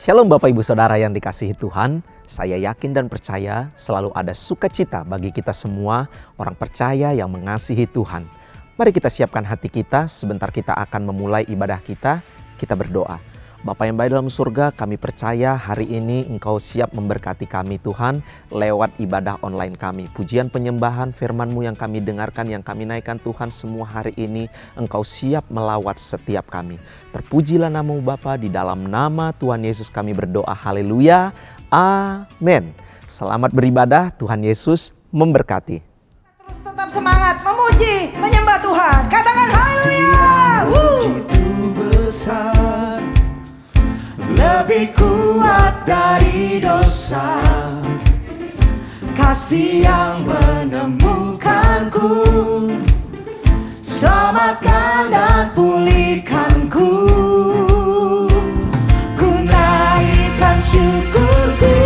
Shalom Bapak Ibu Saudara yang dikasihi Tuhan. Saya yakin dan percaya selalu ada sukacita bagi kita semua orang percaya yang mengasihi Tuhan. Mari kita siapkan hati kita, sebentar kita akan memulai ibadah kita. Kita berdoa. Bapa yang baik dalam surga, kami percaya hari ini Engkau siap memberkati kami Tuhan lewat ibadah online kami. Pujian penyembahan firman-Mu yang kami dengarkan, yang kami naikkan Tuhan semua hari ini, Engkau siap melawat setiap kami. Terpujilah nama-Mu Bapa, di dalam nama Tuhan Yesus kami berdoa. Haleluya. Amin. Selamat beribadah, Tuhan Yesus memberkati. Terus tetap semangat memuji, menyembah Tuhan. Katakan haleluya. Lebih kuat dari dosa, kasih yang menemukanku, selamatkan dan pulihkanku. Ku naikkan syukurku,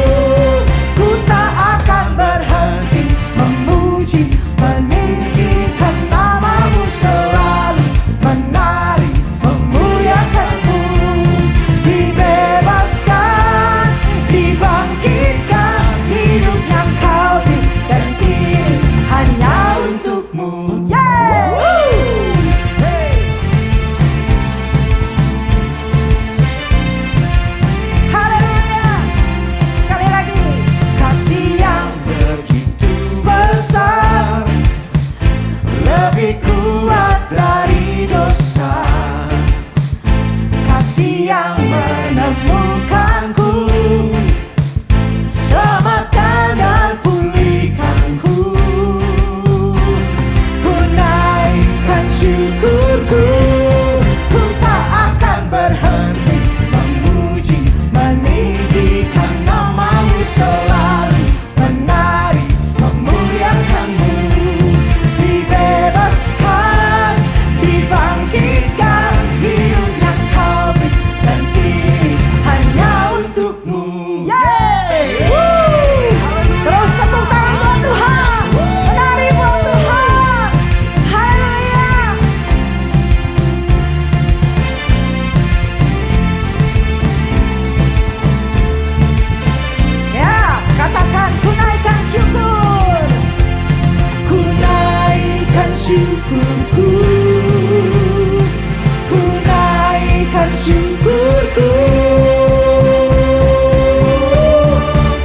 ku tak akan berhenti memuji, meninggikan nama-Mu selalu, menari, memuliakan-Mu. Dibebaskan, dibangkitkan, hidup yang Kau beri dan kini hanya untuk-Mu. Haleluya. Sekali lagi. Kasih yang begitu besar, lebih kuat dari dosa, kasih yang menemukanku, selamatkan dan pulihkanku. Ku naikkan syukurku, ku tak akan berhenti memuji, meninggikan nama-Mu selalu, menari, memuliakan-Mu. Dibebaskan, dibangkitkan, hidup yang Kau beri dan kini hanya untuk-Mu. Terus tepuk tangan buat Tuhan, menari buat Tuhan. Haleluya. Ya, katakan ku naikkan syukur, ku naikkan syukurku, ku naikkan syukurku.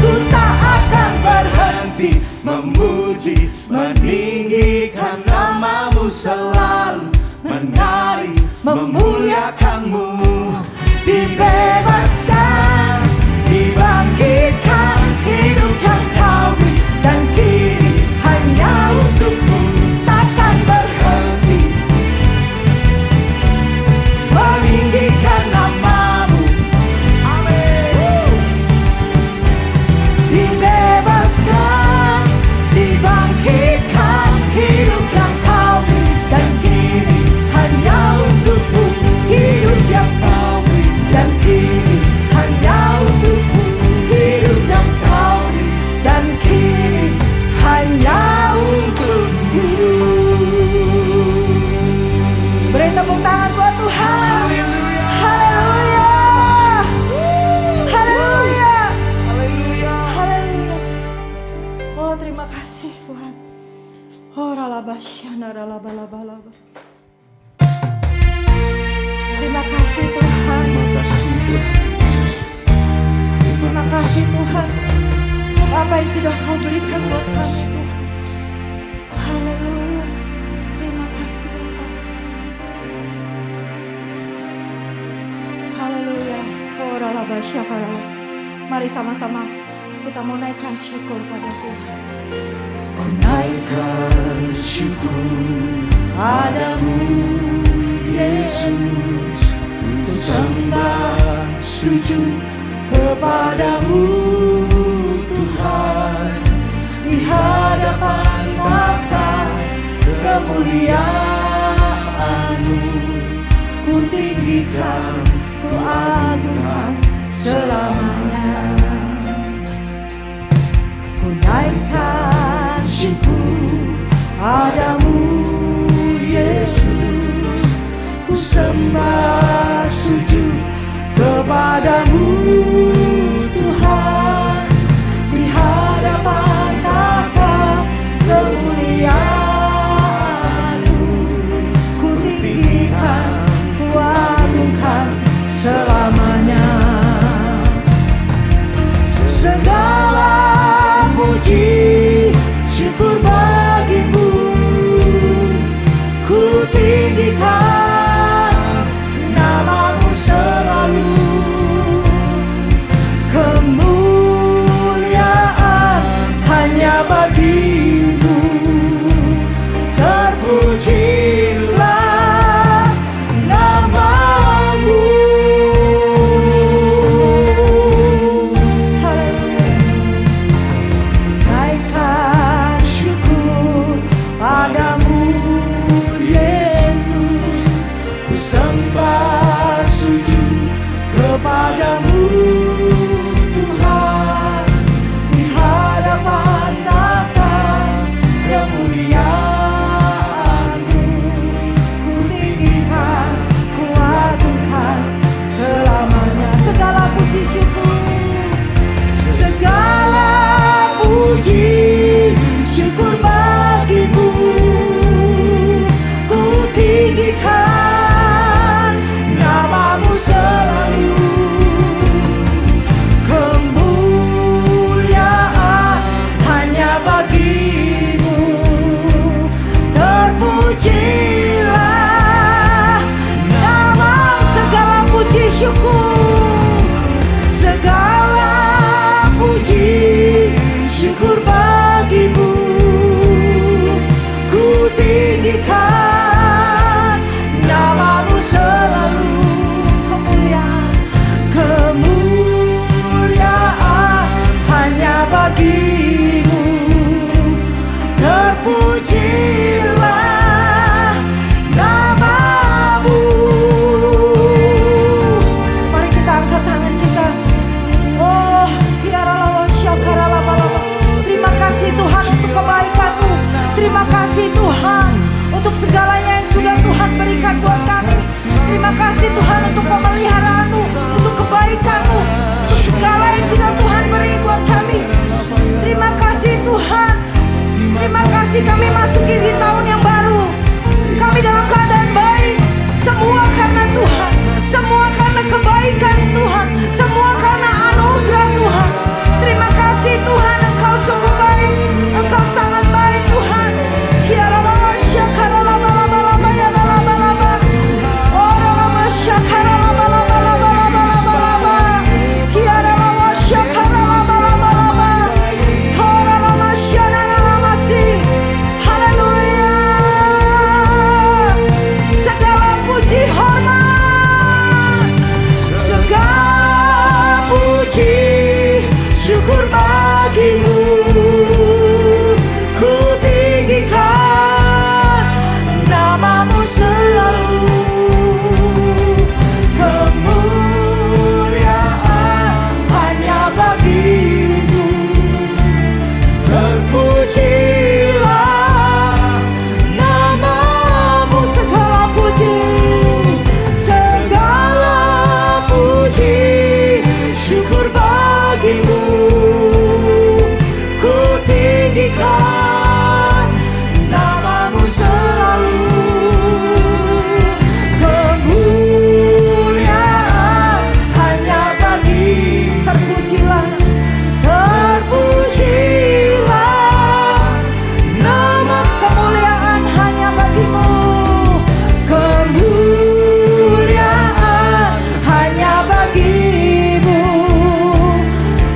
Ku tak akan berhenti memuji, meninggikan nama-Mu selalu, menari, memuliakan-Mu. Dibebaskan, dibangkitkan, hidup yang Kau beri dan kini hanya untuk-Mu. Takkan berhenti meninggikan nama-Mu. Amin. Dibebaskan, dibangkitkan, hidup yang Kau beri dan kini hanya untuk-Mu. Hidup yang Kau beri dan kini hanya untuk-Mu. Hidup yang Kau beri dan kini hanya untuk-Mu. Beri tepuk tangan buat Tuhan. Haleluya. Haleluya. Haleluya. Oh, terima kasih Tuhan. Oh, ralabasyana ralabalaba. Terima kasih Tuhan. Terima kasih Tuhan. Apa yang sudah Kau berikan buat kami Tuhan. Haleluya. Terima kasih Tuhan. Haleluya. Oh, ralabasyana. Mari sama-sama kita mau naikkan syukur pada Tuhan. Ku naikkan syukur padamu Yesus, ku sembah sujud kepadamu Tuhan, di hadapan tahta kemuliaan-Mu. Ku tinggikan, ku agungkan selamanya. Ku naikkan syukur padamu Yesus, ku sembah sujud kepadamu untuk pemeliharaanmu, untuk kebaikanmu, untuk segala yang sudah Tuhan beri buat kami. Terima kasih Tuhan. Terima kasih kami masuki di tahun yang baru. Kami dalam keadaan baik. Semua karena Tuhan. Semua karena kebaikan Tuhan. Semua karena anugerah Tuhan. Terima kasih Tuhan, Engkau sungguh baik. Engkau sangat baik Tuhan. Segala puji hormat, segala puji syukur bagimu, ku tinggikan namamu selalu. Kemuliaan hanya bagimu, terpujilah namamu. Segala puji, segala puji syukur bagimu, ku tinggikan namamu selalu. Kemuliaan hanya bagi, terpujilah, terpujilah nama. Kemuliaan hanya bagimu, kemuliaan hanya bagimu,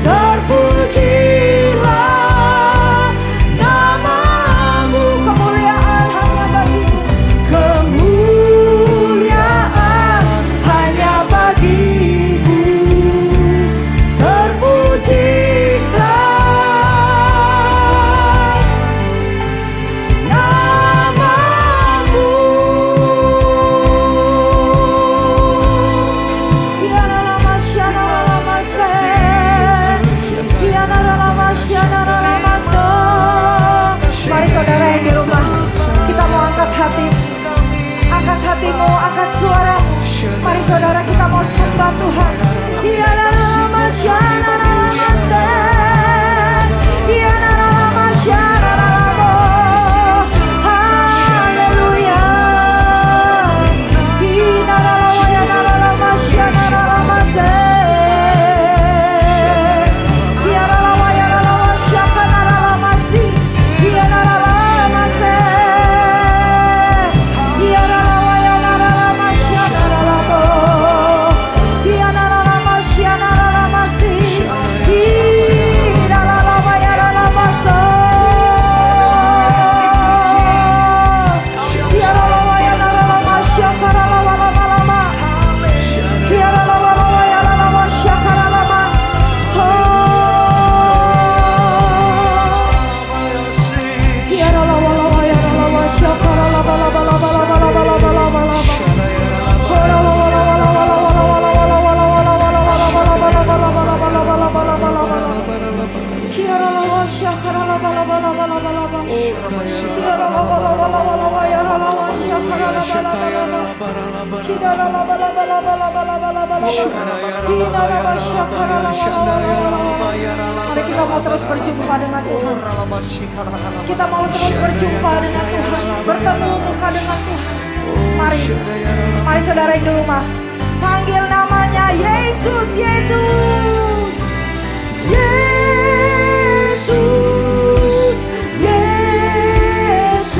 terpujilah namamu. Kemuliaan hanya bagimu, kemuliaan hanya bagimu, terpujilah namamu. Mari saudara yang di rumah, kita mau angkat hati, angkat hatimu, angkat suaramu. Mari saudara, kita mau sembah Tuhan. Haleluya. Mari kita mau terus berjumpa dengan Tuhan. Kita mau terus berjumpa dengan Tuhan, bertemu muka dengan Tuhan. Mari, mari saudara yang di rumah, panggil namanya Yesus, Yesus, Yesus, Yesus.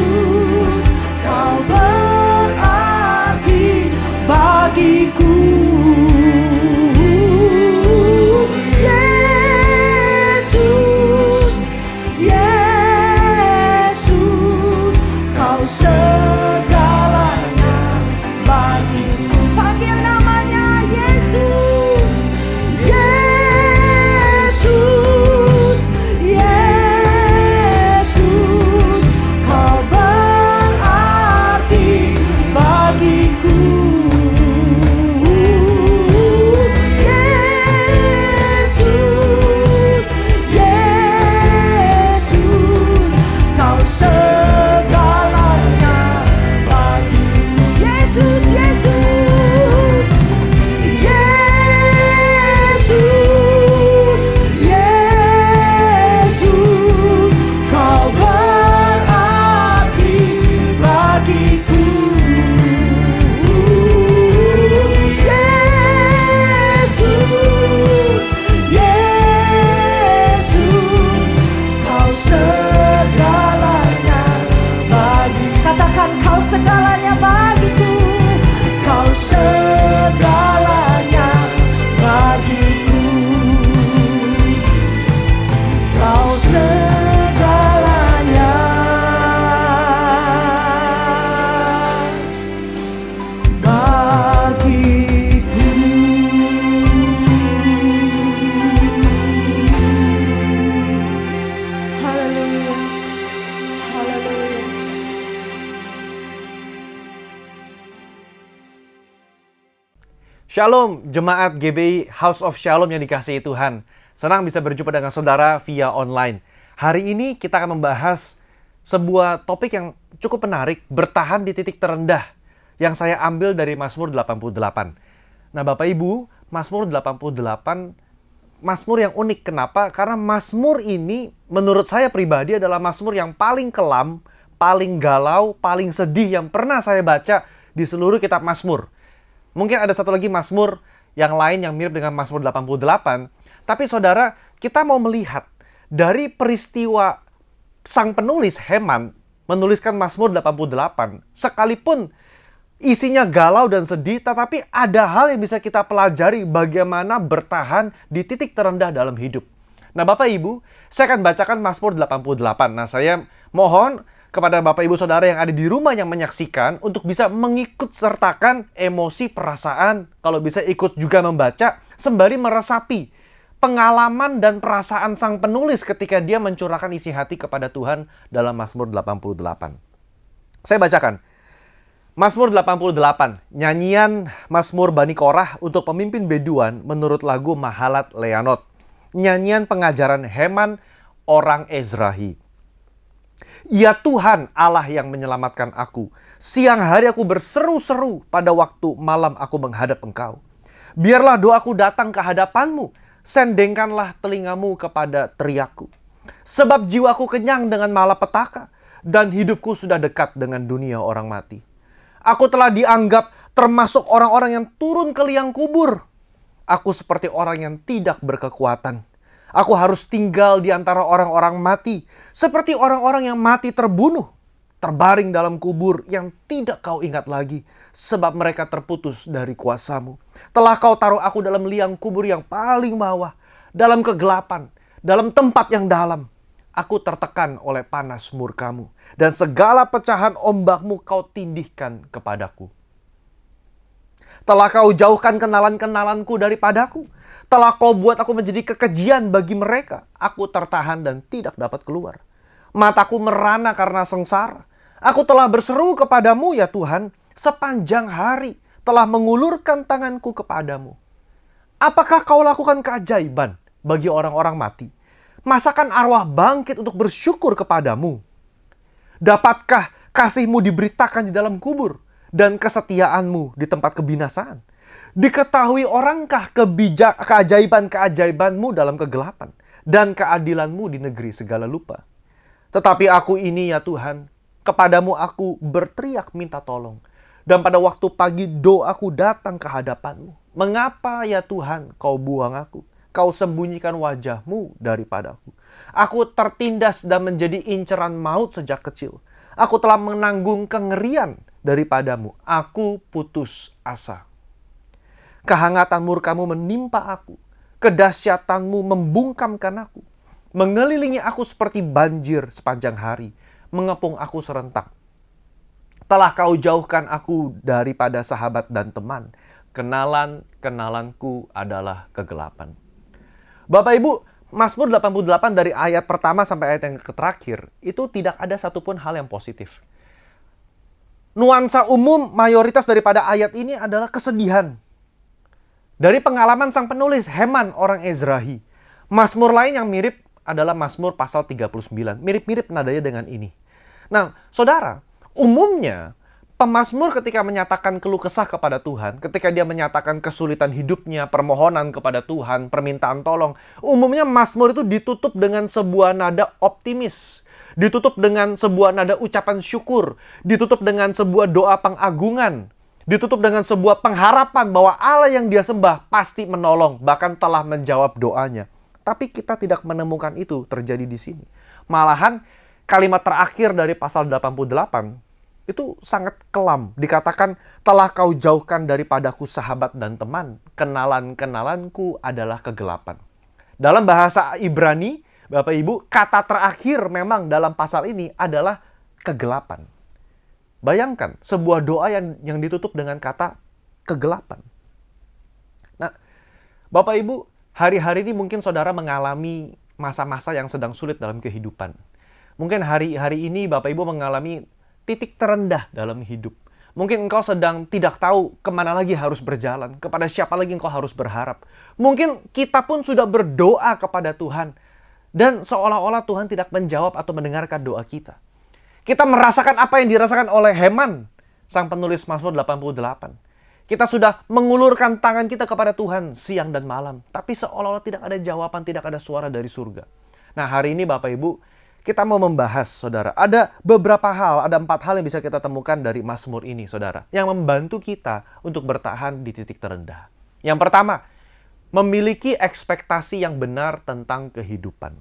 Kau berarti bagiku. Yesus, Shalom, jemaat GBI House of Shalom yang dikasihi Tuhan. Senang bisa berjumpa dengan saudara via online. Hari ini kita akan membahas sebuah topik yang cukup menarik, bertahan di titik terendah, yang saya ambil dari Mazmur 88. Nah Bapak Ibu, Mazmur 88 Mazmur yang unik. Kenapa? Karena Mazmur ini menurut saya pribadi adalah Mazmur yang paling kelam, paling galau, paling sedih yang pernah saya baca di seluruh kitab Mazmur. Mungkin ada satu lagi Mazmur yang lain yang mirip dengan Mazmur 88. Tapi saudara, kita mau melihat dari peristiwa sang penulis Heman menuliskan Mazmur 88. Sekalipun isinya galau dan sedih, tetapi ada hal yang bisa kita pelajari bagaimana bertahan di titik terendah dalam hidup. Nah Bapak Ibu, saya akan bacakan Mazmur 88. Nah saya mohon kepada Bapak Ibu Saudara yang ada di rumah yang menyaksikan untuk bisa mengikut sertakan emosi, perasaan, kalau bisa ikut juga membaca sembari meresapi pengalaman dan perasaan sang penulis ketika dia mencurahkan isi hati kepada Tuhan dalam Mazmur 88. Saya bacakan. Mazmur 88, nyanyian Mazmur Bani Korah untuk pemimpin Beduan menurut lagu Mahalat Leanot. Nyanyian pengajaran Heman orang Ezrahi. Ya Tuhan Allah yang menyelamatkan aku. Siang hari aku berseru-seru, pada waktu malam aku menghadap Engkau. Biarlah doaku datang ke hadapan-Mu. Sendengkanlah telingamu kepada teriakku. Sebab jiwaku kenyang dengan malapetaka, dan hidupku sudah dekat dengan dunia orang mati. Aku telah dianggap termasuk orang-orang yang turun ke liang kubur. Aku seperti orang yang tidak berkekuatan. Aku harus tinggal di antara orang-orang mati, seperti orang-orang yang mati terbunuh, terbaring dalam kubur yang tidak kau ingat lagi, sebab mereka terputus dari kuasa-Mu. Telah kau taruh aku dalam liang kubur yang paling bawah, dalam kegelapan, dalam tempat yang dalam. Aku tertekan oleh panas murka-Mu, dan segala pecahan ombak-Mu kau tindihkan kepadaku. Telah kau jauhkan kenalan-kenalanku daripadaku. Telah kau buat aku menjadi kekejian bagi mereka. Aku tertahan dan tidak dapat keluar. Mataku merana karena sengsara. Aku telah berseru kepadamu ya Tuhan, sepanjang hari telah mengulurkan tanganku kepadamu. Apakah kau lakukan keajaiban bagi orang-orang mati? Masakan arwah bangkit untuk bersyukur kepadamu? Dapatkah kasih-Mu diberitakan di dalam kubur, dan kesetiaan-Mu di tempat kebinasaan? Diketahui orangkah keajaiban-keajaiban-Mu dalam kegelapan, dan keadilan-Mu di negeri segala lupa? Tetapi aku ini ya Tuhan, kepadamu aku berteriak minta tolong, dan pada waktu pagi doaku datang ke hadapan-Mu. Mengapa ya Tuhan kau buang aku? Kau sembunyikan wajah-Mu daripadaku. Aku tertindas dan menjadi inceran maut sejak kecil. Aku telah menanggung kengerian daripadamu. Aku putus asa. Kehangatan murka-Mu menimpa aku. Kedahsyatan-Mu membungkamkan aku. Mengelilingi aku seperti banjir sepanjang hari. Mengepung aku serentak. Telah kau jauhkan aku daripada sahabat dan teman. Kenalan-kenalanku adalah kegelapan. Bapak Ibu, Mazmur 88 dari ayat pertama sampai ayat yang terakhir, itu tidak ada satupun hal yang positif. Nuansa umum mayoritas daripada ayat ini adalah kesedihan. Dari pengalaman sang penulis, Heman orang Ezrahi. Mazmur lain yang mirip adalah Mazmur pasal 39. Mirip-mirip nadanya dengan ini. Nah, saudara, umumnya pemazmur ketika menyatakan keluh kesah kepada Tuhan, ketika dia menyatakan kesulitan hidupnya, permohonan kepada Tuhan, permintaan tolong, umumnya mazmur itu ditutup dengan sebuah nada optimis. Ditutup dengan sebuah nada ucapan syukur. Ditutup dengan sebuah doa pengagungan. Ditutup dengan sebuah pengharapan bahwa Allah yang dia sembah pasti menolong, bahkan telah menjawab doanya. Tapi kita tidak menemukan itu terjadi di sini. Malahan kalimat terakhir dari pasal 88 itu sangat kelam. Dikatakan, telah kau jauhkan daripadaku sahabat dan teman. Kenalan-kenalanku adalah kegelapan. Dalam bahasa Ibrani, Bapak Ibu, kata terakhir memang dalam pasal ini adalah kegelapan. Bayangkan, sebuah doa yang ditutup dengan kata kegelapan. Nah, Bapak Ibu, hari-hari ini mungkin saudara mengalami masa-masa yang sedang sulit dalam kehidupan. Mungkin hari-hari ini Bapak Ibu mengalami titik terendah dalam hidup. Mungkin engkau sedang tidak tahu kemana lagi harus berjalan, kepada siapa lagi engkau harus berharap. Mungkin kita pun sudah berdoa kepada Tuhan, dan seolah-olah Tuhan tidak menjawab atau mendengarkan doa kita. Kita merasakan apa yang dirasakan oleh Heman, sang penulis Mazmur 88. Kita sudah mengulurkan tangan kita kepada Tuhan siang dan malam, tapi seolah-olah tidak ada jawaban, tidak ada suara dari surga. Nah, hari ini Bapak Ibu, kita mau membahas, saudara, ada beberapa hal, ada 4 hal yang bisa kita temukan dari Mazmur ini, saudara, yang membantu kita untuk bertahan di titik terendah. Yang pertama, memiliki ekspektasi yang benar tentang kehidupan.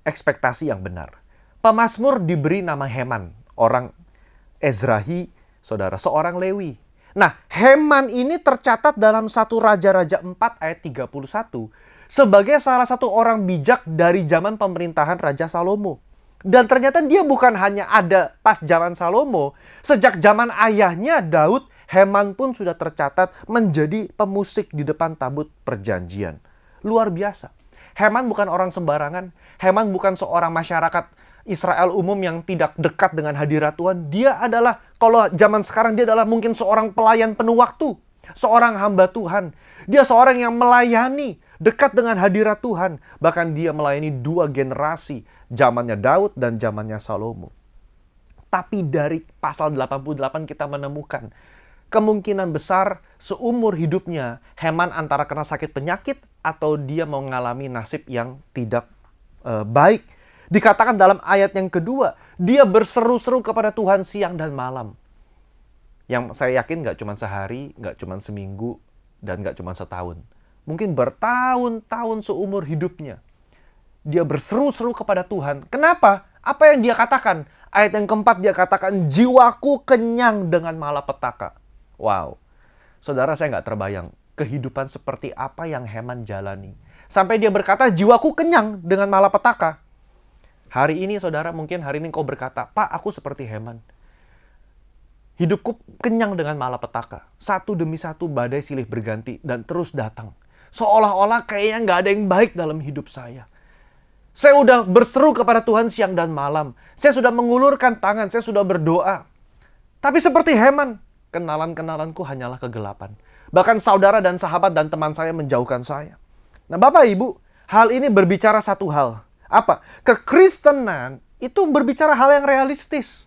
Ekspektasi yang benar. Pemazmur diberi nama Heman, orang Ezrahi, saudara, seorang Lewi. Nah, Heman ini tercatat dalam 1 Raja-Raja 4 ayat 31 sebagai salah satu orang bijak dari zaman pemerintahan Raja Salomo. Dan ternyata dia bukan hanya ada pas zaman Salomo, sejak zaman ayahnya Daud, Heman pun sudah tercatat menjadi pemusik di depan tabut perjanjian. Luar biasa. Heman bukan orang sembarangan, Heman bukan seorang masyarakat Israel umum yang tidak dekat dengan hadirat Tuhan. Dia adalah, kalau zaman sekarang dia adalah mungkin seorang pelayan penuh waktu, seorang hamba Tuhan. Dia seorang yang melayani, dekat dengan hadirat Tuhan. Bahkan dia melayani 2 generasi, zamannya Daud dan zamannya Salomo. Tapi dari pasal 88 kita menemukan kemungkinan besar seumur hidupnya Heman antara kena sakit penyakit atau dia mengalami nasib yang tidak baik. Dikatakan dalam ayat yang kedua, dia berseru-seru kepada Tuhan siang dan malam. Yang saya yakin gak cuma sehari, gak cuma seminggu, dan gak cuma setahun. Mungkin bertahun-tahun seumur hidupnya. Dia berseru-seru kepada Tuhan. Kenapa? Apa yang dia katakan? Ayat yang keempat dia katakan, jiwaku kenyang dengan malapetaka. Wow. Saudara, saya gak terbayang kehidupan seperti apa yang Heman jalani. Sampai dia berkata, jiwaku kenyang dengan malapetaka. Hari ini, saudara, mungkin hari ini kau berkata, Pak, aku seperti Heman. Hidupku kenyang dengan malapetaka. Satu demi satu badai silih berganti dan terus datang. Seolah-olah kayaknya nggak ada yang baik dalam hidup saya. Saya udah berseru kepada Tuhan siang dan malam. Saya sudah mengulurkan tangan, saya sudah berdoa. Tapi seperti Heman, kenalan-kenalanku hanyalah kegelapan. Bahkan saudara dan sahabat dan teman saya menjauhkan saya. Nah, Bapak Ibu, hal ini berbicara satu hal. Apa? Kekristenan itu berbicara hal yang realistis.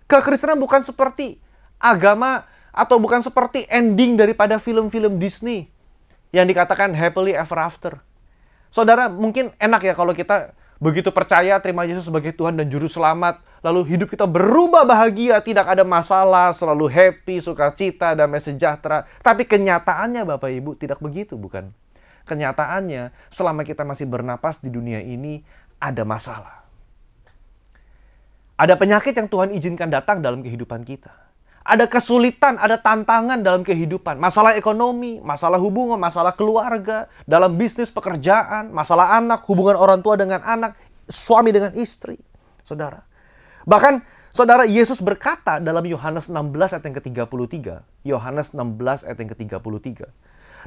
Kekristenan bukan seperti agama atau bukan seperti ending daripada film-film Disney yang dikatakan happily ever after. Saudara, mungkin enak ya kalau kita begitu percaya, terima Yesus sebagai Tuhan dan Juru Selamat, lalu hidup kita berubah bahagia, tidak ada masalah, selalu happy, sukacita, damai sejahtera. Tapi kenyataannya Bapak Ibu tidak begitu, bukan? Kenyataannya, selama kita masih bernapas di dunia ini, ada masalah. Ada penyakit yang Tuhan izinkan datang dalam kehidupan kita. Ada kesulitan, ada tantangan dalam kehidupan. Masalah ekonomi, masalah hubungan, masalah keluarga, dalam bisnis, pekerjaan, masalah anak, hubungan orang tua dengan anak, suami dengan istri. Saudara. Bahkan, saudara, Yesus berkata dalam Yohanes 16 ayat yang ke-33. Yohanes 16 ayat yang ke-33.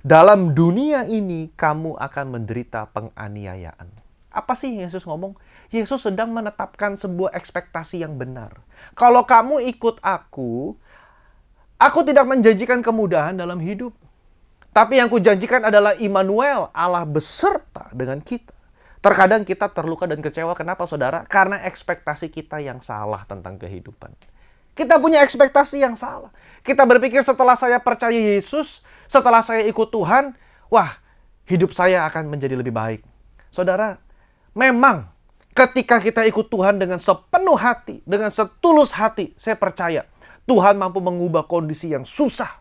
Dalam dunia ini kamu akan menderita penganiayaan. Apa sih Yesus ngomong? Yesus sedang menetapkan sebuah ekspektasi yang benar. Kalau kamu ikut aku tidak menjanjikan kemudahan dalam hidup. Tapi yang kujanjikan adalah Immanuel, Allah beserta dengan kita. Terkadang kita terluka dan kecewa. Kenapa, saudara? Karena ekspektasi kita yang salah tentang kehidupan. Kita punya ekspektasi yang salah. Kita berpikir setelah saya percaya Yesus, setelah saya ikut Tuhan, wah, hidup saya akan menjadi lebih baik. Saudara, memang ketika kita ikut Tuhan dengan sepenuh hati, dengan setulus hati, saya percaya Tuhan mampu mengubah kondisi yang susah.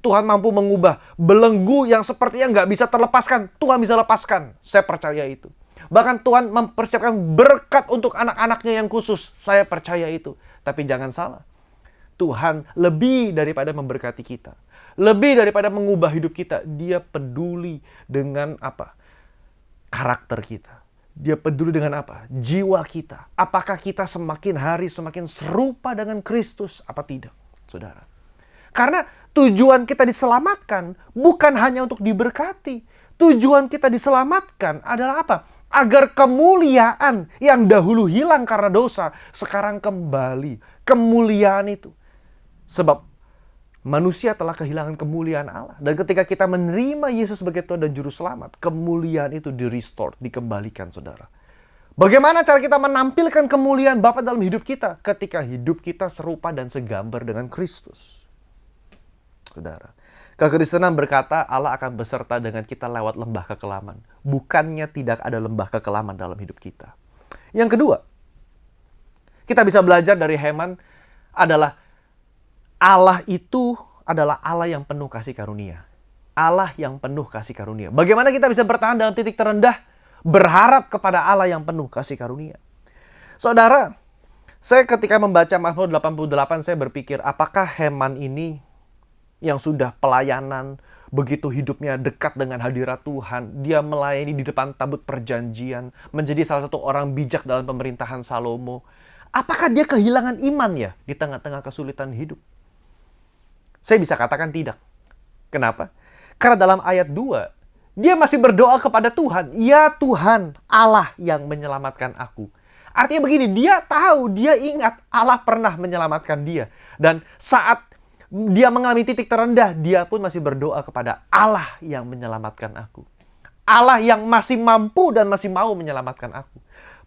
Tuhan mampu mengubah belenggu yang sepertinya nggak bisa terlepaskan. Tuhan bisa lepaskan. Saya percaya itu. Bahkan Tuhan mempersiapkan berkat untuk anak-anaknya yang khusus. Saya percaya itu. Tapi jangan salah. Tuhan lebih daripada memberkati kita. Lebih daripada mengubah hidup kita. Dia peduli dengan apa? Karakter kita. Dia peduli dengan apa? Jiwa kita. Apakah kita semakin hari semakin serupa dengan Kristus? Apa tidak, saudara? Karena tujuan kita diselamatkan bukan hanya untuk diberkati. Tujuan kita diselamatkan adalah apa? Agar kemuliaan yang dahulu hilang karena dosa, sekarang kembali. Kemuliaan itu. Sebab manusia telah kehilangan kemuliaan Allah. Dan ketika kita menerima Yesus sebagai Tuhan dan Juru Selamat, kemuliaan itu di-restore, dikembalikan, saudara. Bagaimana cara kita menampilkan kemuliaan Bapa dalam hidup kita? Ketika hidup kita serupa dan segambar dengan Kristus. Saudara, kekristenan berkata Allah akan beserta dengan kita lewat lembah kekelaman. Bukannya tidak ada lembah kekelaman dalam hidup kita. Yang kedua, kita bisa belajar dari Heman adalah Allah itu adalah Allah yang penuh kasih karunia. Allah yang penuh kasih karunia. Bagaimana kita bisa bertahan dalam titik terendah? Berharap kepada Allah yang penuh kasih karunia. Saudara, saya ketika membaca Mazmur 88, saya berpikir, apakah Heman ini yang sudah pelayanan, begitu hidupnya dekat dengan hadirat Tuhan, dia melayani di depan tabut perjanjian, menjadi salah satu orang bijak dalam pemerintahan Salomo. Apakah dia kehilangan iman ya di tengah-tengah kesulitan hidup? Saya bisa katakan tidak. Kenapa? Karena dalam ayat 2, dia masih berdoa kepada Tuhan. Ya Tuhan, Allah yang menyelamatkan aku. Artinya begini, dia tahu, dia ingat Allah pernah menyelamatkan dia. Dan saat dia mengalami titik terendah, dia pun masih berdoa kepada Allah yang menyelamatkan aku. Allah yang masih mampu dan masih mau menyelamatkan aku.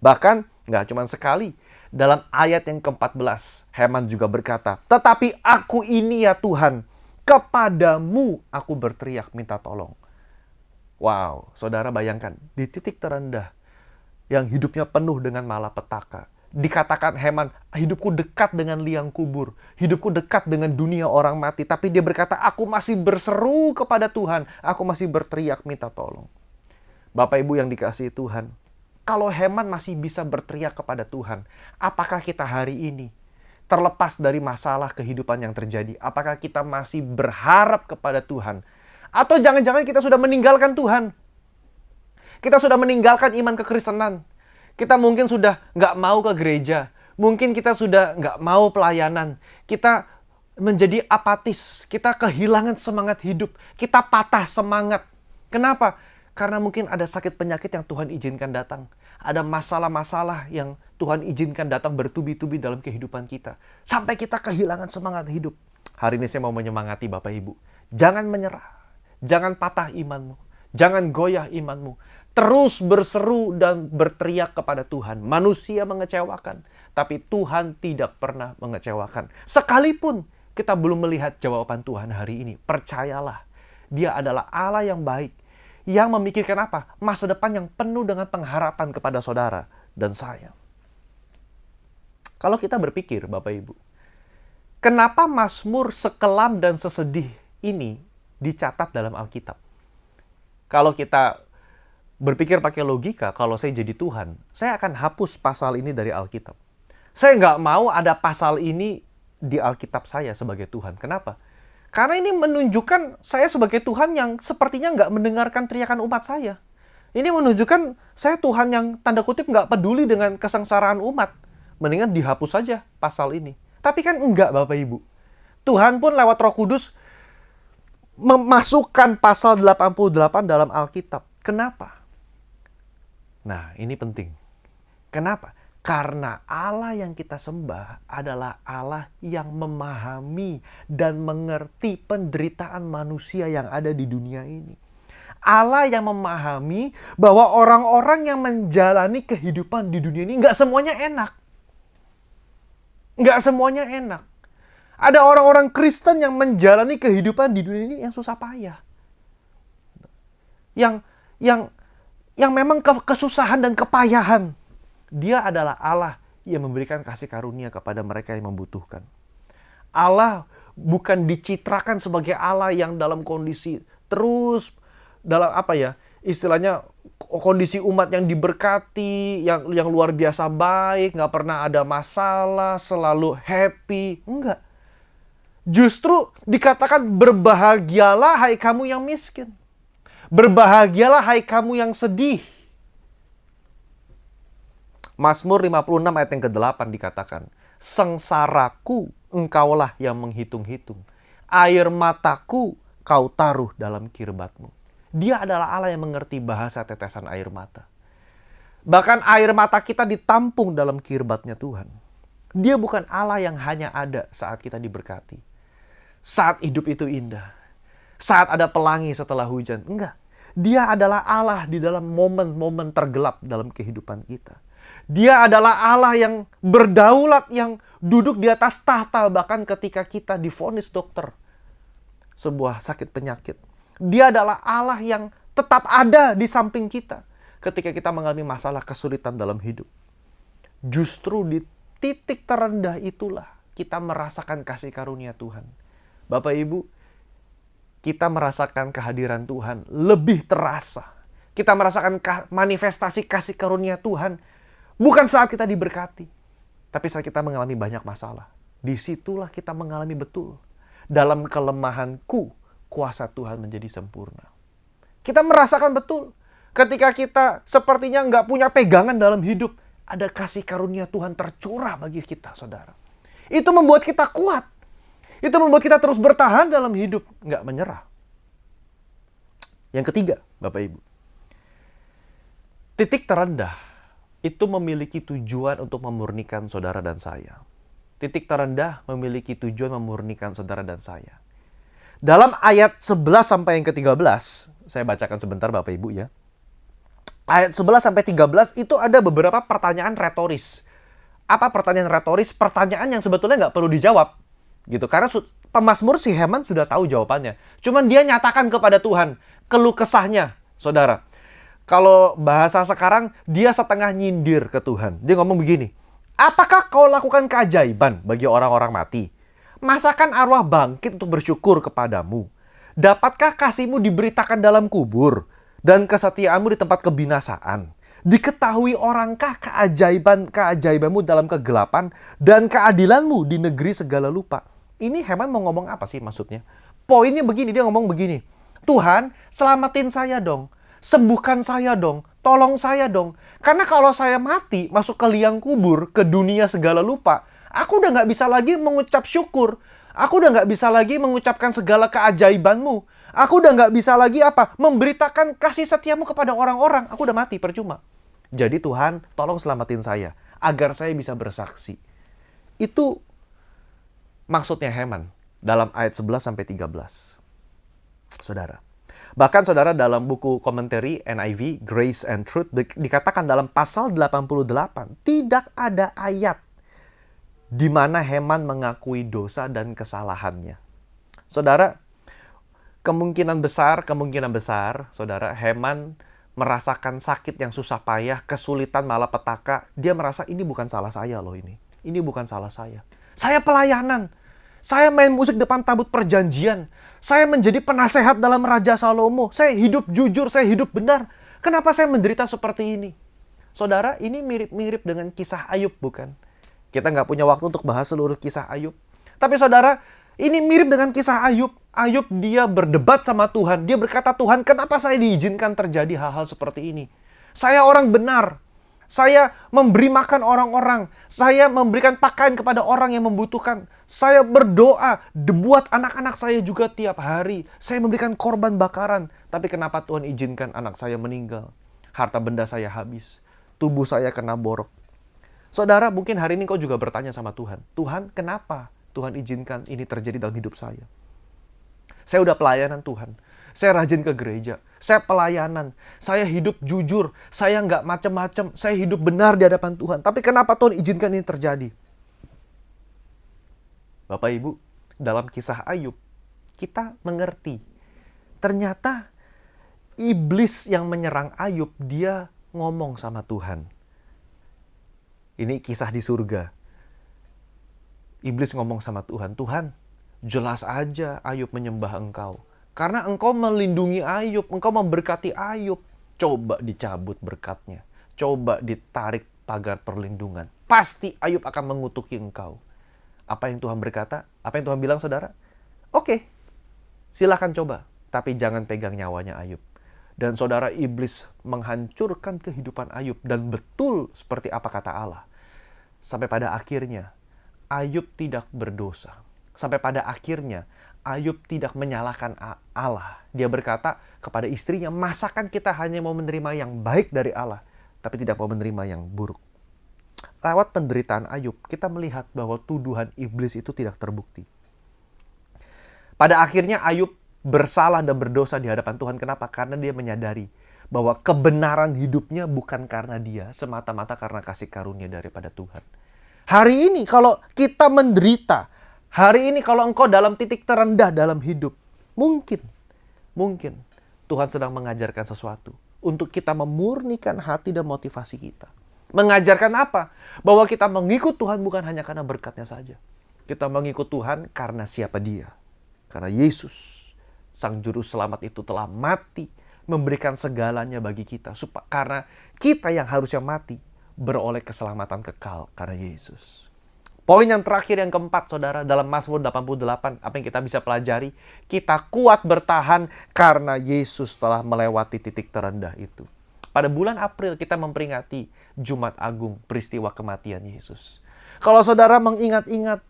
Bahkan, nggak cuma sekali. Dalam ayat yang ke-14, Heman juga berkata, tetapi aku ini ya Tuhan, kepadamu aku berteriak minta tolong. Wow, saudara bayangkan, di titik terendah yang hidupnya penuh dengan malapetaka, dikatakan Heman, hidupku dekat dengan liang kubur, hidupku dekat dengan dunia orang mati, tapi dia berkata, aku masih berseru kepada Tuhan, aku masih berteriak minta tolong. Bapak Ibu yang dikasihi Tuhan, kalau Heman masih bisa berteriak kepada Tuhan, apakah kita hari ini terlepas dari masalah kehidupan yang terjadi? Apakah kita masih berharap kepada Tuhan? Atau jangan-jangan kita sudah meninggalkan Tuhan? Kita sudah meninggalkan iman kekristenan. Kita mungkin sudah nggak mau ke gereja. Mungkin kita sudah nggak mau pelayanan. Kita menjadi apatis. Kita kehilangan semangat hidup. Kita patah semangat. Kenapa? Karena mungkin ada sakit penyakit yang Tuhan izinkan datang. Ada masalah-masalah yang Tuhan izinkan datang bertubi-tubi dalam kehidupan kita. Sampai kita kehilangan semangat hidup. Hari ini saya mau menyemangati Bapak Ibu. Jangan menyerah. Jangan patah imanmu. Jangan goyah imanmu. Terus berseru dan berteriak kepada Tuhan. Manusia mengecewakan, tapi Tuhan tidak pernah mengecewakan. Sekalipun kita belum melihat jawaban Tuhan hari ini, percayalah, Dia adalah Allah yang baik, yang memikirkan apa? Masa depan yang penuh dengan pengharapan kepada saudara dan saya. Kalau kita berpikir, Bapak Ibu, kenapa Mazmur sekelam dan sesedih ini dicatat dalam Alkitab? Kalau kita berpikir pakai logika, kalau saya jadi Tuhan, saya akan hapus pasal ini dari Alkitab. Saya nggak mau ada pasal ini di Alkitab saya sebagai Tuhan. Kenapa? Karena ini menunjukkan saya sebagai Tuhan yang sepertinya nggak mendengarkan teriakan umat saya. Ini menunjukkan saya Tuhan yang tanda kutip nggak peduli dengan kesengsaraan umat. Mendingan dihapus saja pasal ini. Tapi kan enggak, Bapak Ibu. Tuhan pun lewat Roh Kudus memasukkan pasal 88 dalam Alkitab. Kenapa? Nah, ini penting. Kenapa? Karena Allah yang kita sembah adalah Allah yang memahami dan mengerti penderitaan manusia yang ada di dunia ini. Allah yang memahami bahwa orang-orang yang menjalani kehidupan di dunia ini nggak semuanya enak. Nggak semuanya enak. Ada orang-orang Kristen yang menjalani kehidupan di dunia ini yang susah payah. Yang memang kesusahan dan kepayahan. Dia adalah Allah yang memberikan kasih karunia kepada mereka yang membutuhkan. Allah bukan dicitrakan sebagai Allah yang dalam kondisi terus dalam istilahnya kondisi umat yang diberkati, yang luar biasa baik, nggak pernah ada masalah, selalu happy. Enggak. Justru dikatakan berbahagialah hai kamu yang miskin. Berbahagialah hai kamu yang sedih. Mazmur 56 ayat yang ke-8 dikatakan, sengsaraku engkaulah yang menghitung-hitung. Air mataku kau taruh dalam kirbatmu. Dia adalah Allah yang mengerti bahasa tetesan air mata. Bahkan air mata kita ditampung dalam kirbatnya Tuhan. Dia bukan Allah yang hanya ada saat kita diberkati. saat hidup itu indah. Saat ada pelangi setelah hujan. Enggak. Dia adalah Allah di dalam momen-momen tergelap dalam kehidupan kita. Dia adalah Allah yang berdaulat, yang duduk di atas tahta bahkan ketika kita divonis dokter sebuah sakit penyakit. Dia adalah Allah yang tetap ada di samping kita ketika kita mengalami masalah kesulitan dalam hidup. Justru di titik terendah itulah kita merasakan kasih karunia Tuhan. Bapak Ibu, kita merasakan kehadiran Tuhan lebih terasa. Kita merasakan manifestasi kasih karunia Tuhan bukan saat kita diberkati, tapi saat kita mengalami banyak masalah. Disitulah kita mengalami betul. Dalam kelemahanku, kuasa Tuhan menjadi sempurna. Kita merasakan betul ketika kita sepertinya nggak punya pegangan dalam hidup. Ada kasih karunia Tuhan tercurah bagi kita, saudara. Itu membuat kita kuat. Itu membuat kita terus bertahan dalam hidup, nggak menyerah. Yang ketiga, Bapak Ibu. Titik terendah itu memiliki tujuan untuk memurnikan saudara dan saya. Titik terendah memiliki tujuan memurnikan saudara dan saya. Dalam ayat 11 sampai yang ke-13, saya bacakan sebentar Bapak Ibu ya. Ayat 11 sampai 13 itu ada beberapa pertanyaan retoris. Apa pertanyaan retoris? Pertanyaan yang sebetulnya nggak perlu dijawab. Gitu. Karena pemazmur si Heman sudah tahu jawabannya. Cuman dia nyatakan kepada Tuhan keluh kesahnya, saudara. Kalau bahasa sekarang, dia setengah nyindir ke Tuhan. Dia ngomong begini, apakah kau lakukan keajaiban bagi orang-orang mati? Masakan arwah bangkit untuk bersyukur kepadamu? Dapatkah kasihmu diberitakan dalam kubur? Dan kesetiaanmu di tempat kebinasaan? Diketahui orangkah keajaibanmu dalam kegelapan dan keadilanmu di negeri segala lupa? Ini Heman mau ngomong apa sih maksudnya? Poinnya begini, dia ngomong begini. Tuhan, selamatin saya dong. Sembuhkan saya dong. Tolong saya dong. Karena kalau saya mati, masuk ke liang kubur, ke dunia segala lupa, aku udah nggak bisa lagi mengucap syukur. Aku udah nggak bisa lagi mengucapkan segala keajaibanmu. Aku udah nggak bisa lagi memberitakan kasih setiamu kepada orang-orang. Aku udah mati, percuma. Jadi Tuhan, tolong selamatin saya. Agar saya bisa bersaksi. Itu maksudnya Heman dalam ayat 11-13. Saudara. Bahkan saudara dalam buku komentari NIV, Grace and Truth, dikatakan dalam pasal 88, tidak ada ayat di mana Heman mengakui dosa dan kesalahannya. Saudara, kemungkinan besar, saudara, Heman merasakan sakit yang susah payah, kesulitan malapetaka. Dia merasa ini bukan salah saya loh ini. Ini bukan salah saya. Saya pelayanan. Saya main musik depan tabut perjanjian. Saya menjadi penasehat dalam Raja Salomo. Saya hidup jujur, saya hidup benar. Kenapa saya menderita seperti ini? Saudara, ini mirip-mirip dengan kisah Ayub, bukan? Kita nggak punya waktu untuk bahas seluruh kisah Ayub. Tapi saudara, ini mirip dengan kisah Ayub. Ayub dia berdebat sama Tuhan. Dia berkata, Tuhan, kenapa saya diizinkan terjadi hal-hal seperti ini? Saya orang benar. Saya memberi makan orang-orang. Saya memberikan pakaian kepada orang yang membutuhkan. Saya berdoa buat anak-anak saya juga tiap hari. Saya memberikan korban bakaran. Tapi kenapa Tuhan izinkan anak saya meninggal? Harta benda saya habis. Tubuh saya kena borok. Saudara, mungkin hari ini kau juga bertanya sama Tuhan. Tuhan, kenapa Tuhan izinkan ini terjadi dalam hidup saya? Saya udah pelayanan Tuhan. Saya rajin ke gereja. Saya pelayanan. Saya hidup jujur. Saya nggak macem-macem. Saya hidup benar di hadapan Tuhan. Tapi kenapa Tuhan izinkan ini terjadi? Bapak Ibu, dalam kisah Ayub, kita mengerti. Ternyata iblis yang menyerang Ayub, dia ngomong sama Tuhan. Ini kisah di surga. Iblis ngomong sama Tuhan, Tuhan, jelas aja Ayub menyembah Engkau. Karena Engkau melindungi Ayub, Engkau memberkati Ayub. Coba dicabut berkatnya. Coba ditarik pagar perlindungan. Pasti Ayub akan mengutuki Engkau. Apa yang Tuhan berkata? Apa yang Tuhan bilang, saudara? Oke, silakan coba. Tapi jangan pegang nyawanya Ayub. Dan saudara, iblis menghancurkan kehidupan Ayub. Dan betul seperti apa kata Allah. Sampai pada akhirnya, Ayub tidak berdosa. Sampai pada akhirnya, Ayub tidak menyalahkan Allah. Dia berkata kepada istrinya, masakan kita hanya mau menerima yang baik dari Allah, tapi tidak mau menerima yang buruk. Lewat penderitaan Ayub, kita melihat bahwa tuduhan iblis itu tidak terbukti. Pada akhirnya Ayub bersalah dan berdosa di hadapan Tuhan. Kenapa? Karena dia menyadari bahwa kebenaran hidupnya bukan karena dia, semata-mata karena kasih karunia daripada Tuhan. Hari ini kalau kita menderita, hari ini kalau engkau dalam titik terendah dalam hidup, mungkin Tuhan sedang mengajarkan sesuatu untuk kita memurnikan hati dan motivasi kita. Mengajarkan apa? Bahwa kita mengikut Tuhan bukan hanya karena berkatnya saja. Kita mengikut Tuhan karena siapa Dia. Karena Yesus, Sang Juru Selamat itu telah mati, memberikan segalanya bagi kita. Karena kita yang harusnya mati, beroleh keselamatan kekal karena Yesus. Poin yang terakhir, yang keempat, saudara, dalam Mazmur 88, apa yang kita bisa pelajari? Kita kuat bertahan karena Yesus telah melewati titik terendah itu. Pada bulan April kita memperingati Jumat Agung, peristiwa kematian Yesus. Kalau saudara mengingat-ingat,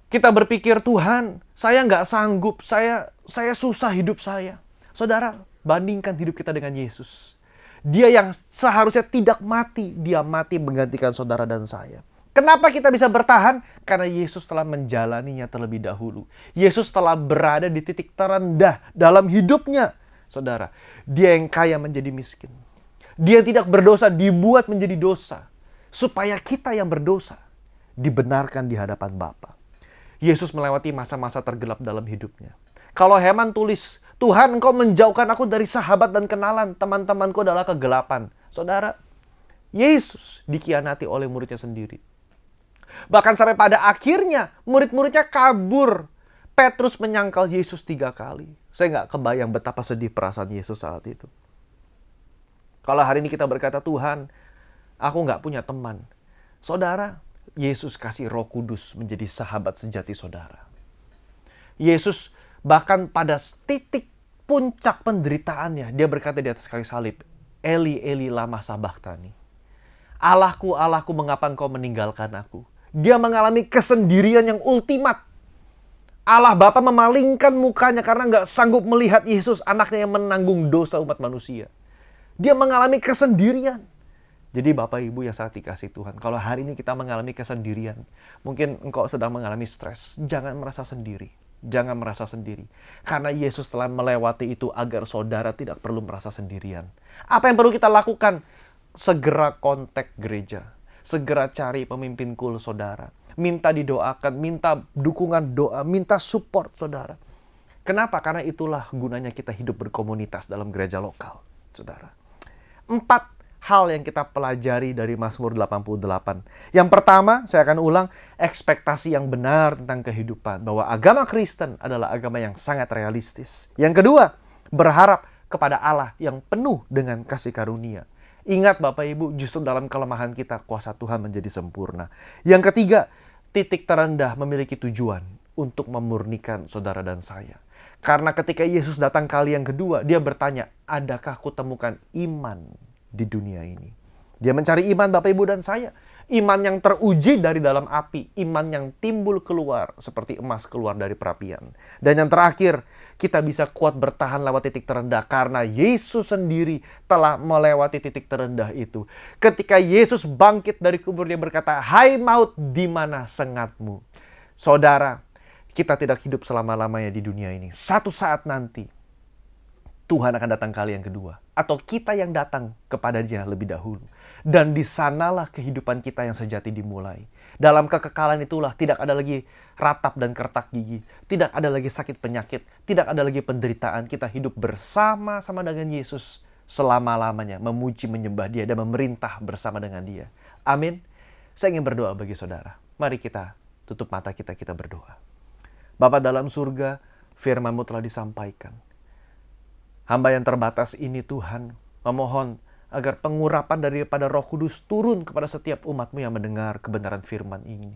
kita berpikir, Tuhan, saya nggak sanggup, saya susah hidup saya. Saudara, bandingkan hidup kita dengan Yesus. Dia yang seharusnya tidak mati, dia mati menggantikan saudara dan saya. Kenapa kita bisa bertahan? Karena Yesus telah menjalaninya terlebih dahulu. Yesus telah berada di titik terendah dalam hidupnya. Saudara, dia yang kaya menjadi miskin. Dia yang tidak berdosa dibuat menjadi dosa. Supaya kita yang berdosa dibenarkan di hadapan Bapa. Yesus melewati masa-masa tergelap dalam hidupnya. Kalau Heman tulis, Tuhan, Engkau menjauhkan aku dari sahabat dan kenalan, teman-temanku adalah kegelapan. Saudara, Yesus dikhianati oleh muridnya sendiri. Bahkan sampai pada akhirnya murid-muridnya kabur. Petrus menyangkal Yesus 3 kali. Saya nggak kebayang betapa sedih perasaan Yesus saat itu. Kalau hari ini kita berkata, Tuhan, aku nggak punya teman. Saudara, Yesus kasih Roh Kudus menjadi sahabat sejati saudara. Yesus bahkan pada titik puncak penderitaannya, dia berkata di atas kayu salib, Eli, Eli, lama sabachthani. Allahku, Allahku, mengapa engkau meninggalkan aku? Dia mengalami kesendirian yang ultimat. Allah Bapa memalingkan mukanya karena nggak sanggup melihat Yesus, anaknya yang menanggung dosa umat manusia. Dia mengalami kesendirian. Jadi Bapak Ibu yang sangat dikasihi Tuhan, kalau hari ini kita mengalami kesendirian, mungkin engkau sedang mengalami stres, jangan merasa sendiri. Jangan merasa sendiri. Karena Yesus telah melewati itu agar saudara tidak perlu merasa sendirian. Apa yang perlu kita lakukan? Segera kontak gereja. Segera cari pemimpin kul saudara. Minta didoakan, minta dukungan doa, minta support saudara. Kenapa? Karena itulah gunanya kita hidup berkomunitas dalam gereja lokal, saudara. 4 hal yang kita pelajari dari Mazmur 88. Yang pertama, saya akan ulang, ekspektasi yang benar tentang kehidupan. Bahwa agama Kristen adalah agama yang sangat realistis. Yang kedua, berharap kepada Allah yang penuh dengan kasih karunia. Ingat Bapak Ibu, justru dalam kelemahan kita, kuasa Tuhan menjadi sempurna. Yang ketiga, titik terendah memiliki tujuan untuk memurnikan saudara dan saya. Karena ketika Yesus datang kali yang kedua, dia bertanya, adakah kutemukan iman di dunia ini? Dia mencari iman Bapak Ibu dan saya. Iman yang teruji dari dalam api. Iman yang timbul keluar seperti emas keluar dari perapian. Dan yang terakhir, kita bisa kuat bertahan lewat titik terendah karena Yesus sendiri telah melewati titik terendah itu. Ketika Yesus bangkit dari kubur, dia berkata, hai maut, di mana sengatmu? Saudara, kita tidak hidup selama-lamanya di dunia ini. Satu saat nanti, Tuhan akan datang kali yang kedua. Atau kita yang datang kepada Dia lebih dahulu. Dan di sanalah kehidupan kita yang sejati dimulai. Dalam kekekalan itulah tidak ada lagi ratap dan kertak gigi. Tidak ada lagi sakit penyakit. Tidak ada lagi penderitaan. Kita hidup bersama-sama dengan Yesus selama-lamanya. Memuji, menyembah Dia dan memerintah bersama dengan Dia. Amin. Saya ingin berdoa bagi saudara. Mari kita tutup mata kita berdoa. Bapa dalam surga, firman-Mu telah disampaikan. Hamba yang terbatas ini Tuhan memohon agar pengurapan daripada Roh Kudus turun kepada setiap umat-Mu yang mendengar kebenaran firman ini.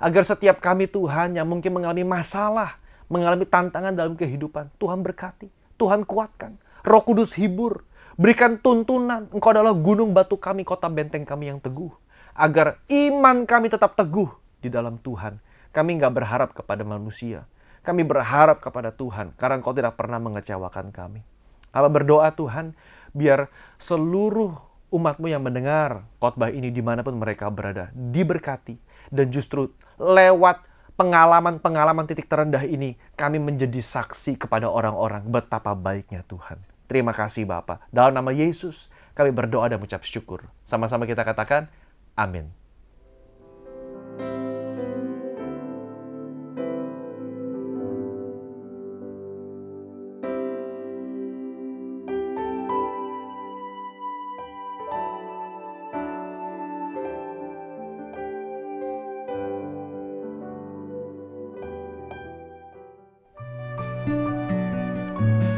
Agar setiap kami Tuhan yang mungkin mengalami masalah, mengalami tantangan dalam kehidupan, Tuhan berkati, Tuhan kuatkan, Roh Kudus hibur, berikan tuntunan, Engkau adalah gunung batu kami, kota benteng kami yang teguh. Agar iman kami tetap teguh di dalam Tuhan. Kami nggak berharap kepada manusia, kami berharap kepada Tuhan, karena Engkau tidak pernah mengecewakan kami. Hamba berdoa Tuhan, biar seluruh umat-Mu yang mendengar khotbah ini dimanapun mereka berada, diberkati. Dan justru lewat pengalaman-pengalaman titik terendah ini, kami menjadi saksi kepada orang-orang betapa baiknya Tuhan. Terima kasih Bapa. Dalam nama Yesus, kami berdoa dan mengucap syukur. Sama-sama kita katakan, amin.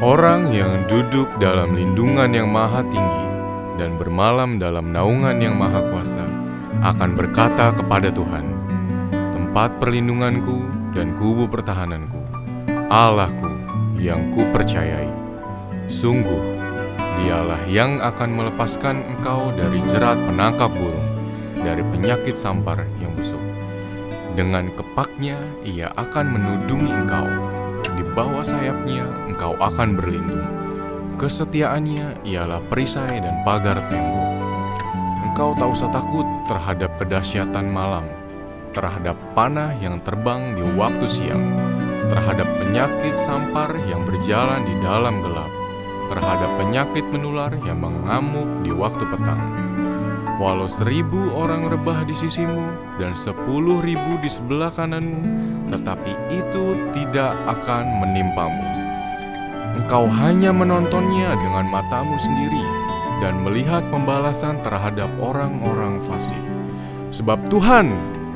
Orang yang duduk dalam lindungan yang maha tinggi dan bermalam dalam naungan yang maha kuasa akan berkata kepada Tuhan, tempat perlindunganku dan kubu pertahananku, Allahku yang kupercayai. Sungguh, Dialah yang akan melepaskan engkau dari jerat penangkap burung, dari penyakit sampar yang busuk. Dengan kepaknya Ia akan menudungi engkau. Di bawah sayapnya engkau akan berlindung. Kesetiaannya ialah perisai dan pagar tembok. Engkau tak usah takut terhadap kedahsyatan malam, terhadap panah yang terbang di waktu siang, terhadap penyakit sampar yang berjalan di dalam gelap, terhadap penyakit menular yang mengamuk di waktu petang. Walau 1.000 orang rebah di sisimu dan 10.000 di sebelah kananmu, tetapi itu tidak akan menimpamu. Engkau hanya menontonnya dengan matamu sendiri dan melihat pembalasan terhadap orang-orang fasik. Sebab Tuhan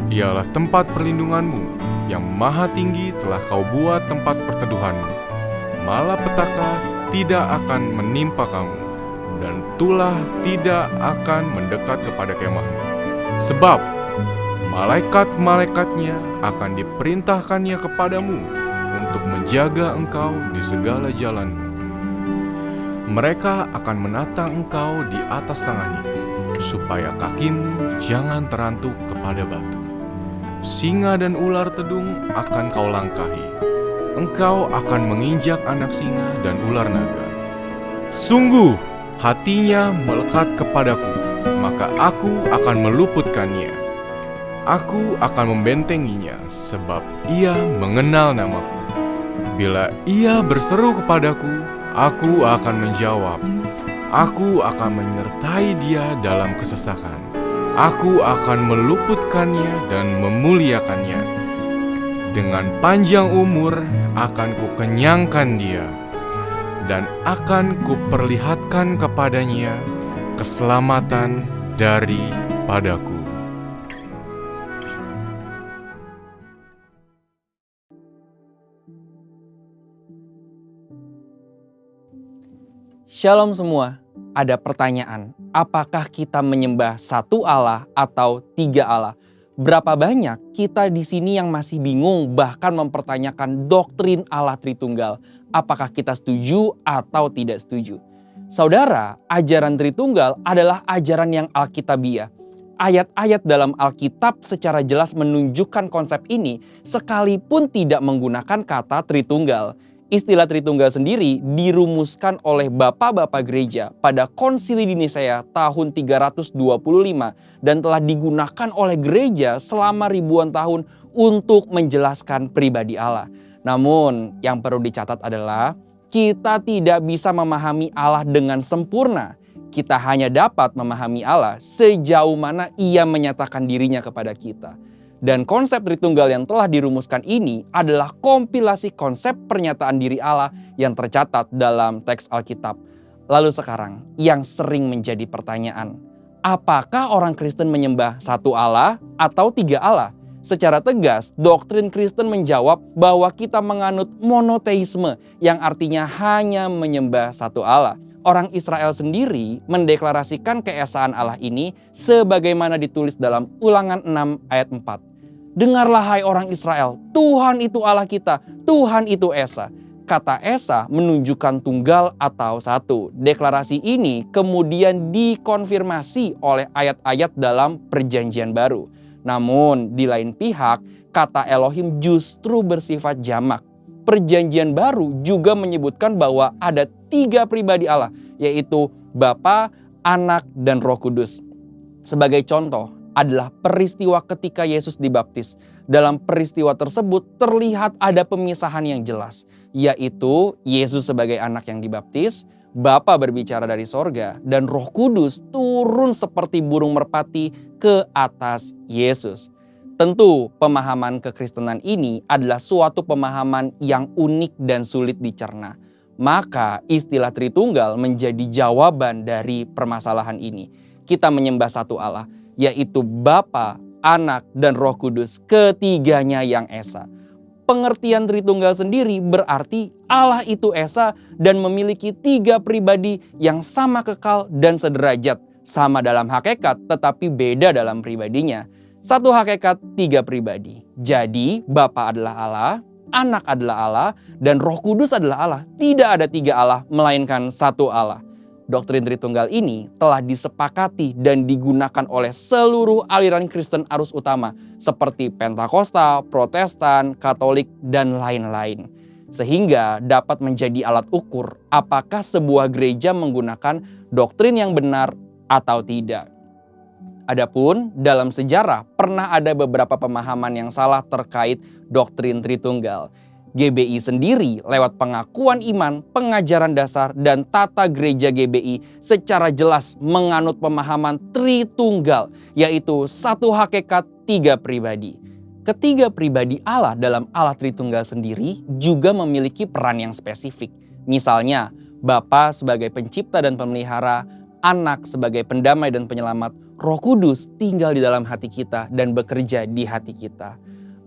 ialah tempat perlindunganmu, yang maha tinggi telah kau buat tempat perteduhanmu. Malapetaka tidak akan menimpa kamu, dan tulah tidak akan mendekat kepada kemahmu. Sebab malaikat-malaikatnya akan diperintahkannya kepadamu untuk menjaga engkau di segala jalanmu. Mereka akan menatang engkau di atas tangannya, supaya kakimu jangan terantuk kepada batu. Singa dan ular tedung akan kau langkahi. Engkau akan menginjak anak singa dan ular naga. Sungguh, hatinya melekat kepadaku, maka aku akan meluputkannya. Aku akan membentenginya, sebab ia mengenal namaku. Bila ia berseru kepadaku, aku akan menjawab. Aku akan menyertai dia dalam kesesakan. Aku akan meluputkannya dan memuliakannya. Dengan panjang umur akan kukenyangkan dia, dan akan kuperlihatkan kepadanya keselamatan daripadaku. Shalom semua, ada pertanyaan, apakah kita menyembah satu Allah atau tiga Allah? Berapa banyak kita di sini yang masih bingung bahkan mempertanyakan doktrin Allah Tritunggal? Apakah kita setuju atau tidak setuju? Saudara, ajaran Tritunggal adalah ajaran yang Alkitabiah. Ayat-ayat dalam Alkitab secara jelas menunjukkan konsep ini sekalipun tidak menggunakan kata Tritunggal. Istilah Tritunggal sendiri dirumuskan oleh bapak-bapak gereja pada Konsili di Nisea tahun 325 dan telah digunakan oleh gereja selama ribuan tahun untuk menjelaskan pribadi Allah. Namun yang perlu dicatat adalah kita tidak bisa memahami Allah dengan sempurna. Kita hanya dapat memahami Allah sejauh mana Ia menyatakan dirinya kepada kita. Dan konsep Tritunggal yang telah dirumuskan ini adalah kompilasi konsep pernyataan diri Allah yang tercatat dalam teks Alkitab. Lalu sekarang, yang sering menjadi pertanyaan, apakah orang Kristen menyembah satu Allah atau tiga Allah? Secara tegas, doktrin Kristen menjawab bahwa kita menganut monoteisme yang artinya hanya menyembah satu Allah. Orang Israel sendiri mendeklarasikan keesaan Allah ini sebagaimana ditulis dalam Ulangan 6 ayat 4. Dengarlah hai orang Israel, Tuhan itu Allah kita, Tuhan itu Esa. Kata Esa menunjukkan tunggal atau satu. Deklarasi ini kemudian dikonfirmasi oleh ayat-ayat dalam Perjanjian Baru. Namun di lain pihak, kata Elohim justru bersifat jamak. Perjanjian Baru juga menyebutkan bahwa ada 3 pribadi Allah, yaitu Bapa, Anak, dan Roh Kudus. Sebagai contoh, adalah peristiwa ketika Yesus dibaptis. Dalam peristiwa tersebut terlihat ada pemisahan yang jelas, yaitu Yesus sebagai anak yang dibaptis, Bapa berbicara dari sorga, dan Roh Kudus turun seperti burung merpati ke atas Yesus. Tentu pemahaman kekristenan ini adalah suatu pemahaman yang unik dan sulit dicerna. Maka istilah Tritunggal menjadi jawaban dari permasalahan ini. Kita menyembah satu Allah, yaitu Bapa, Anak, dan Roh Kudus, ketiganya yang esa. Pengertian Tritunggal sendiri berarti Allah itu esa dan memiliki 3 pribadi yang sama kekal dan sederajat. Sama dalam hakikat tetapi beda dalam pribadinya. Satu hakikat, 3 pribadi. Jadi Bapa adalah Allah, Anak adalah Allah, dan Roh Kudus adalah Allah. Tidak ada 3 Allah melainkan satu Allah. Doktrin Tritunggal ini telah disepakati dan digunakan oleh seluruh aliran Kristen arus utama seperti Pentakosta, Protestan, Katolik, dan lain-lain. Sehingga dapat menjadi alat ukur apakah sebuah gereja menggunakan doktrin yang benar atau tidak. Adapun dalam sejarah pernah ada beberapa pemahaman yang salah terkait doktrin Tritunggal. GBI sendiri lewat pengakuan iman, pengajaran dasar, dan tata gereja GBI secara jelas menganut pemahaman Tritunggal, yaitu satu hakikat, 3 pribadi. Ketiga pribadi Allah dalam Allah Tritunggal sendiri juga memiliki peran yang spesifik. Misalnya, Bapa sebagai pencipta dan pemelihara, Anak sebagai pendamai dan penyelamat, Roh Kudus tinggal di dalam hati kita dan bekerja di hati kita.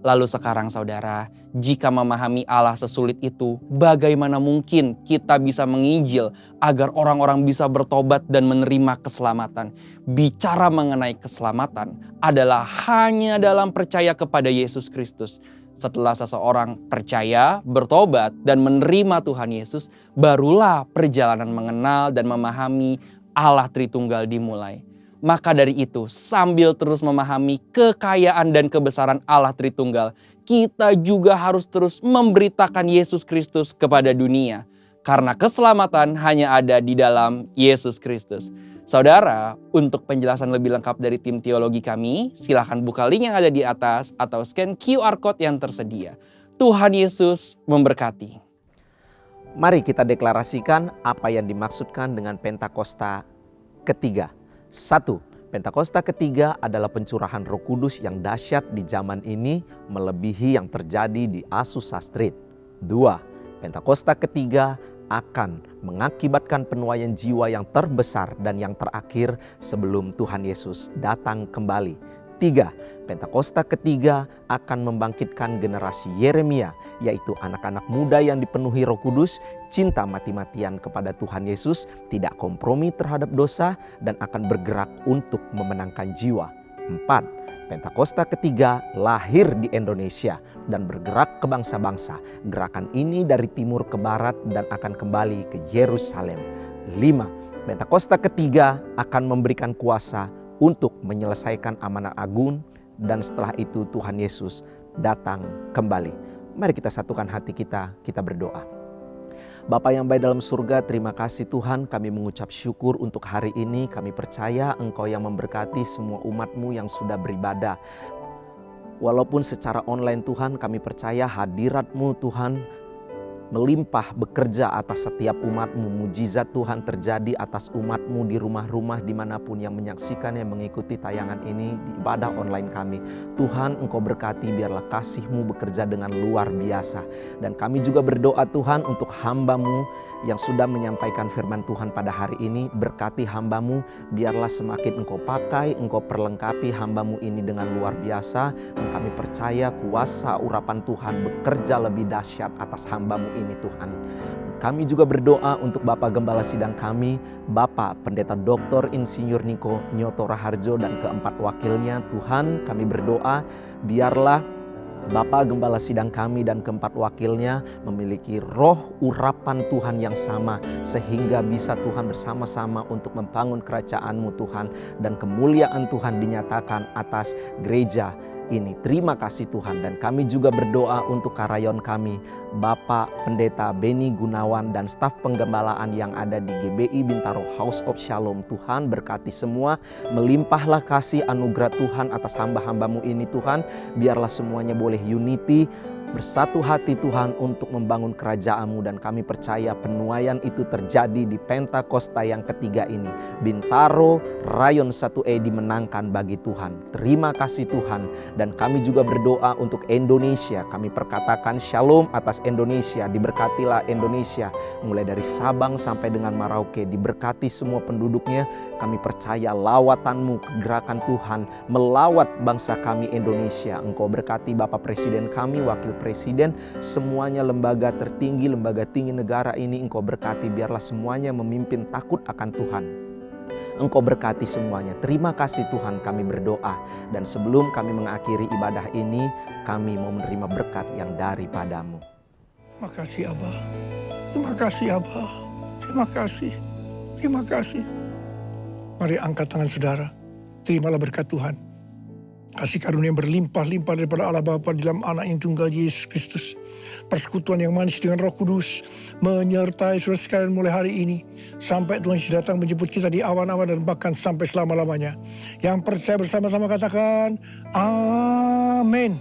Lalu sekarang saudara, jika memahami Allah sesulit itu, bagaimana mungkin kita bisa menginjil agar orang-orang bisa bertobat dan menerima keselamatan? Bicara mengenai keselamatan adalah hanya dalam percaya kepada Yesus Kristus. Setelah seseorang percaya, bertobat, dan menerima Tuhan Yesus, barulah perjalanan mengenal dan memahami Allah Tritunggal dimulai. Maka dari itu, sambil terus memahami kekayaan dan kebesaran Allah Tritunggal, kita juga harus terus memberitakan Yesus Kristus kepada dunia. Karena keselamatan hanya ada di dalam Yesus Kristus. Saudara, untuk penjelasan lebih lengkap dari tim teologi kami, silakan buka link yang ada di atas atau scan QR Code yang tersedia. Tuhan Yesus memberkati. Mari kita deklarasikan apa yang dimaksudkan dengan Pentakosta ketiga. 1. Pentakosta ketiga adalah pencurahan Roh Kudus yang dahsyat di zaman ini melebihi yang terjadi di Azusa Street. 2. Pentakosta ketiga akan mengakibatkan penuaian jiwa yang terbesar dan yang terakhir sebelum Tuhan Yesus datang kembali. 3. Pentakosta ketiga akan membangkitkan generasi Yeremia, yaitu anak-anak muda yang dipenuhi Roh Kudus, cinta mati-matian kepada Tuhan Yesus, tidak kompromi terhadap dosa, dan akan bergerak untuk memenangkan jiwa. 4. Pentakosta ketiga lahir di Indonesia dan bergerak ke bangsa-bangsa. Gerakan ini dari timur ke barat dan akan kembali ke Yerusalem. 5. Pentakosta ketiga akan memberikan kuasa untuk menyelesaikan amanat agung, dan setelah itu Tuhan Yesus datang kembali. Mari kita satukan hati kita berdoa. Bapa yang baik dalam surga, terima kasih Tuhan, kami mengucap syukur untuk hari ini. Kami percaya Engkau yang memberkati semua umat-Mu yang sudah beribadah. Walaupun secara online Tuhan, kami percaya hadirat-Mu Tuhan melimpah bekerja atas setiap umat-Mu. Mujizat Tuhan terjadi atas umat-Mu di rumah-rumah dimanapun yang menyaksikan, yang mengikuti tayangan ini di ibadah online kami. Tuhan, Engkau berkati, biarlah kasih-Mu bekerja dengan luar biasa. Dan kami juga berdoa Tuhan untuk hamba-Mu yang sudah menyampaikan firman Tuhan pada hari ini. Berkati hamba-Mu, biarlah semakin Engkau pakai, Engkau perlengkapi hamba-Mu ini dengan luar biasa. Dan kami percaya kuasa urapan Tuhan bekerja lebih dahsyat atas hamba-Mu ini Tuhan. Kami juga berdoa untuk Bapak Gembala Sidang kami, Bapak Pendeta Dr. Insinyur Niko Nyoto Raharjo dan keempat wakilnya. Tuhan, kami berdoa biarlah Bapak Gembala Sidang kami dan keempat wakilnya memiliki roh urapan Tuhan yang sama, sehingga bisa Tuhan bersama-sama untuk membangun kerajaan-Mu Tuhan, dan kemuliaan Tuhan dinyatakan atas gereja ini. Terima kasih Tuhan, dan kami juga berdoa untuk karayon kami, Bapak Pendeta Beni Gunawan dan staf penggembalaan yang ada di GBI Bintaro House of Shalom. Tuhan berkati semua, melimpahlah kasih anugerah Tuhan atas hamba-hambamu ini Tuhan. Biarlah semuanya boleh unity, bersatu hati Tuhan untuk membangun kerajaan-Mu, dan kami percaya penuaian itu terjadi di Pentakosta yang ketiga ini. Bintaro Rayon 1E dimenangkan bagi Tuhan. Terima kasih Tuhan, dan kami juga berdoa untuk Indonesia. Kami perkatakan shalom atas Indonesia. Diberkatilah Indonesia mulai dari Sabang sampai dengan Merauke. Diberkati semua penduduknya. Kami percaya lawatan-Mu, gerakan Tuhan melawat bangsa kami Indonesia. Engkau berkati Bapak Presiden kami, Wakil Presiden, semuanya lembaga tertinggi, lembaga tinggi negara ini Engkau berkati. Biarlah semuanya memimpin takut akan Tuhan. Engkau berkati semuanya. Terima kasih Tuhan, kami berdoa. Dan sebelum kami mengakhiri ibadah ini, kami mau menerima berkat yang daripada-Mu. Terima kasih Abba. Terima kasih Abba. Terima kasih. Terima kasih. Mari angkat tangan saudara. Terimalah berkat Tuhan. Kasih karunia yang berlimpah-limpah daripada Allah Bapa di dalam Anak yang tunggal Yesus Kristus. Persekutuan yang manis dengan Roh Kudus menyertai saudara sekalian mulai hari ini sampai Tuhan Yesus datang menjemput kita di awan-awan dan bahkan sampai selama-lamanya. Yang percaya bersama-sama katakan amin.